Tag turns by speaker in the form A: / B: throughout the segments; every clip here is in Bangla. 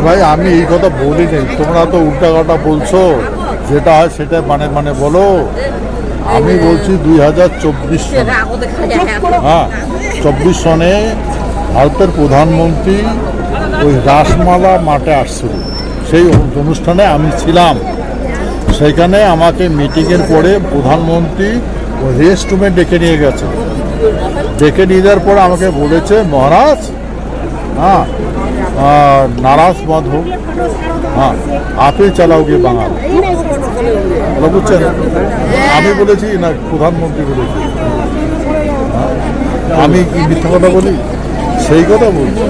A: ভাই আমি এই কথা বলিনি, তোমরা তো উল্টা কথা বলছো, যেটা হয় সেটা মানে বলো। আমি বলছি 2024 সনে, হ্যাঁ 24 সনে ভারতের প্রধানমন্ত্রী ওই রাসমালা মাঠে আসছিল, সেই অনুষ্ঠানে আমি ছিলাম। সেখানে আমাকে মিটিংয়ের পরে প্রধানমন্ত্রী রেস্ট রুমে ডেকে নিয়ে গেছে। ডেকে নিয়ে যাওয়ার পর আমাকে বলেছে, মহারাজ हाँ नाराज मत हो, हाँ आप ही চালাওগে বাঙাল। বুঝছেন, আমি বলেছি না প্রধানমন্ত্রী বলেছি? আমি কি মিথ্যা কথা বলি? সেই কথা বলছি।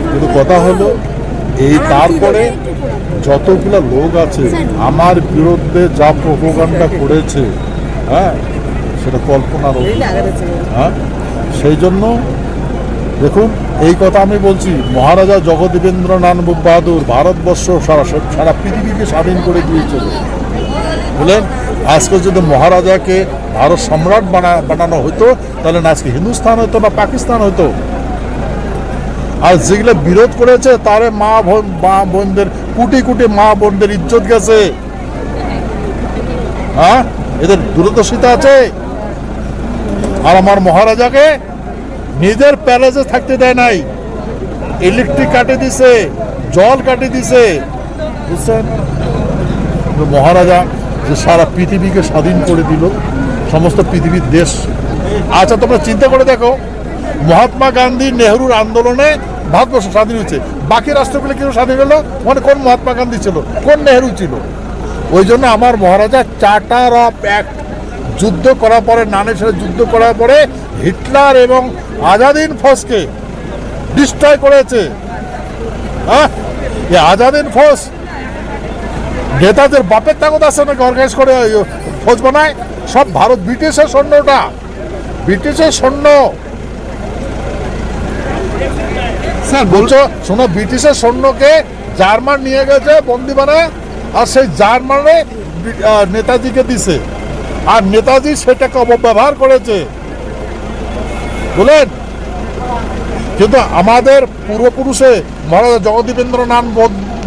A: কিন্তু কথা হলো এই, তারপরে যতগুলো লোক আছে আমার বিরুদ্ধে যা প্রোপাগান্ডা করেছে, হ্যাঁ সেটা কল্পনার অতীত। হ্যাঁ সেই জন্য দেখুন, এই কথা আমি বলছি, মহারাজা জগদীবেন্দ্রনাথ বাহাদুর ভারতবর্ষ সারা পৃথিবীকে স্বাধীন করে দিয়েছিল। বলেন, আজকে যদি মহারাজাকে ভারত সম্রাট বানানো হতো, তাহলে না আজকে হিন্দুস্তান হতো না পাকিস্তান হতো। আর যেগুলো বিরোধ করেছে তারে মা বোনদের, কোটি কোটি মা বোনদের ইজ্জত গেছে। হ্যাঁ, এদের দূরদর্শিতা আছে। আর আমার মহারাজাকে নিজের প্যালেসে থাকতে দেয় নাই, ইলেকট্রিক কাটে দিছে, জল কাটে দিছে। বুঝছেন, মহারাজা যে সারা পৃথিবীকে স্বাধীন করে দিল, সমস্ত পৃথিবীর দেশ। আচ্ছা তোমরা চিন্তা করে দেখো, মহাত্মা গান্ধী নেহরুর আন্দোলনে ভারতবর্ষ স্বাধীন হয়েছে, বাকি রাষ্ট্রগুলো কেউ স্বাধীন হলো? মানে কোন মহাত্মা গান্ধী ছিল, কোন নেহরু ছিল? ওই জন্য আমার মহারাজা চার্টার অফ অ্যাক্ট যুদ্ধ করার পরে, নানের সাথে যুদ্ধ করার পরে হিটলার এবং আজাদিন ফৌজকে ডিস্ট্রয় করেছে। হ্যাঁ, এই আজাদিন ফৌজ নেতাদের বাপের তাগত আছে নাকি অর্গানাইজ করে ফৌজ বানায়? সব ভারত ব্রিটিশের সৈন্য, ওটা ব্রিটিশের সৈন্য। স্যার বলছো, শোনো, ব্রিটিশের সৈন্যকে জার্মান নিয়ে গেছে বন্দি বানায়, আর সেই জার্মানে নেতাজিকে দিছে, আর নেতাজি সেটাকে অপব্যবহার করেছে। বলেন, কিন্তু আমাদের পূর্বপুরুষে মহারাজা জগদীবেন্দ্রনাথ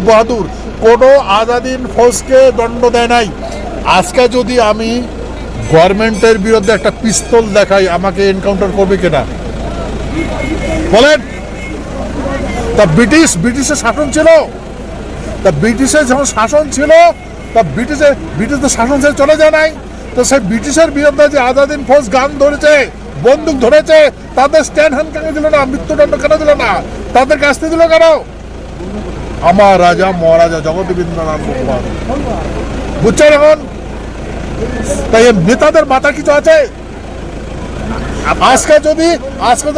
A: বাহাদুর কোনো আজাদিন ফৌজকে দণ্ড দেয় নাই। আজকে যদি আমি গভর্নমেন্টের বিরুদ্ধে একটা পিস্তল দেখাই, আমাকে এনকাউন্টার করবে কিনা বলেন? তা ব্রিটিশের শাসন ছিল, তা ব্রিটিশের যখন শাসন ছিল, তা ব্রিটিশদের শাসন ছেড়ে চলে যায় নাই। তো সেই ব্রিটিশের বিরুদ্ধে যে আজাদিন ফৌজ গান ধরেছে, বন্দুক ধরেছে, তাদের স্ট্যান্ড হ্যান্ড কেন দিল না? মৃত্যুদণ্ড কেন দিল না? তাদের কাছতে দিল কেন? আমার রাজা মহারাজা জগদীবেন্দ্রনাথ বাহাদুর। বুঝছেন এখন? তাই নেতাদের মাথা কিছু আছে? আজকে যদি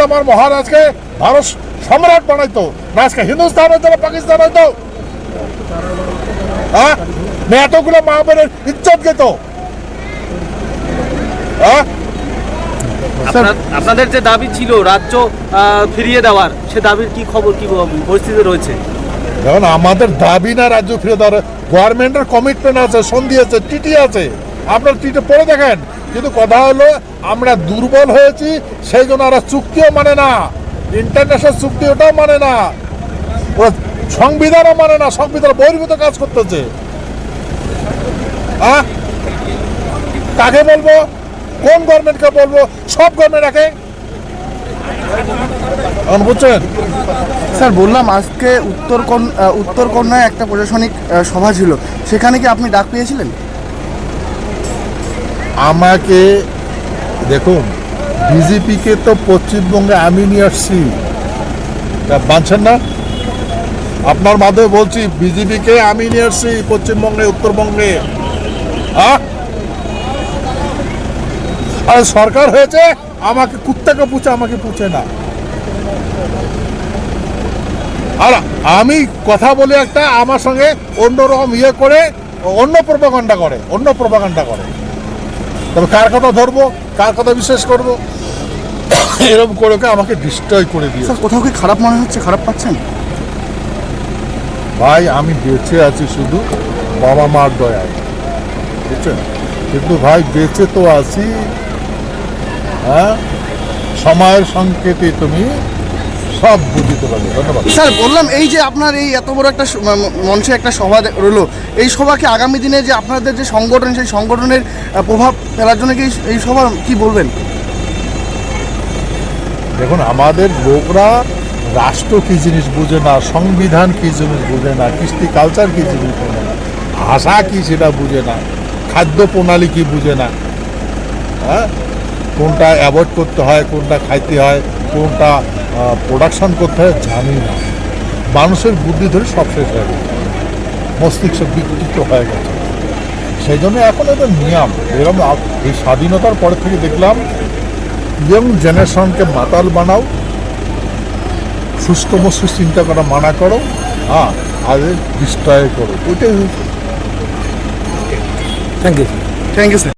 A: আমার মহারাজকে ভারত সম্রাট বানাইতো, না আজকে হিন্দুস্তান হইতো না পাকিস্তান হইতো? হ্যাঁ, এতগুলো মা বোনের ইজ্জত যেত। হ্যাঁ,
B: আপনাদের যে দাবি ছিল রাজ্য ফিরিয়ে দেওয়ার, সে দাবির কি খবর, কি পরিস্থিতি রয়েছে?
A: দেখুন, আমাদের দাবি না রাজ্য ফিরিয়ে দেওয়ার, গভর্নমেন্টের কমিটমেন্ট আছে, সন্ধি আছে, চিঠি আছে, আপনার চিঠি পড়ে দেখেন। কিন্তু কথা হলো, আমরা দুর্বল হয়েছি, সেই জন্য ওরা চুক্তিও মানে না, ইন্টারন্যাশনাল চুক্তি ওটাও মানে না, ওরা সংবিধানও মানে না, সংবিধান বহির্ভূত কাজ করতেছে। হ্যাঁ, কাকে বলবো, কোন গভর্নমেন্টকে বলবো? সব গভর্নমেন্ট রাখে। বুঝছেন
C: স্যার, বললাম আজকে উত্তরকন্যায় একটা প্রশাসনিক সভা ছিল, সেখানে কি আপনি ডাক পেয়েছিলেন?
A: আমাকে দেখুন, বিজেপিকে তো পশ্চিমবঙ্গে আমি নিয়ে আসছি, মানছেন না? আপনার মাধ্যমে বলছি, বিজেপিকে আমি নিয়ে আসছি পশ্চিমবঙ্গে, উত্তরবঙ্গে। আর সরকার হয়েছে, আমাকে কুত্তাকে পুছে, আমাকে পুছে না। আর আমি কথা বলে একটা, আমার সঙ্গে অন্যরকম ইয়ে করে, অন্য প্রোপাগান্ডা করে। তবে কার কথা ধরবো, কার কথা বিশ্বাস করবো, এরকম করে আমাকে ডিস্ট্রয় করে দিয়ে।
C: স্যার, কোথাও কি খারাপ মনে হচ্ছে, খারাপ পাচ্ছেন?
A: ভাই, আমি বেঁচে আছি শুধু বাবা মার দয়ায়, বুঝছেন? কিন্তু ভাই বেঁচে তো আছি, হ্যাঁ, সময়ের সংকেতে তুমি সব বুঝতে পারবে। ধন্যবাদ।
C: স্যার বললাম এই যে আপনার এই এত বড় একটা মঞ্চে একটা সভা রইলো, এই সভাকে আগামী দিনে যে আপনাদের যে সংগঠন সেই সংগঠনের প্রভাব ফেলার জন্য কি এই সভা কি বলবেন?
A: দেখুন, আমাদের লোকরা রাষ্ট্র কী জিনিস বুঝে না, সংবিধান কী জিনিস বুঝে না, কৃষ্টি কালচার কী জিনিস বুঝে না, ভাষা কী সেটা বুঝে না, খাদ্য প্রণালী কী বুঝে না, হ্যাঁ, কোনটা অ্যাভয়েড করতে হয়, কোনটা খাইতে হয়, কোনটা প্রোডাকশন করতে হয় জানি না। মানুষের বুদ্ধি ধরে সব শেষ হয়ে গেছে, মস্তিষ্ক বিকৃত হয়ে গেছে। সেই জন্য এখন এটা নিয়ম এরকম। এই স্বাধীনতার পর থেকে দেখলাম ইয়ং জেনারেশনকে মাতাল বানাও, সুস্থ মস্তিষ্ক চিন্তা করা মানা করো, হ্যাঁ, আর ডিস্ট্রয় করো, ওইটাই হয়েছে।
B: Thank you.
C: Thank you sir.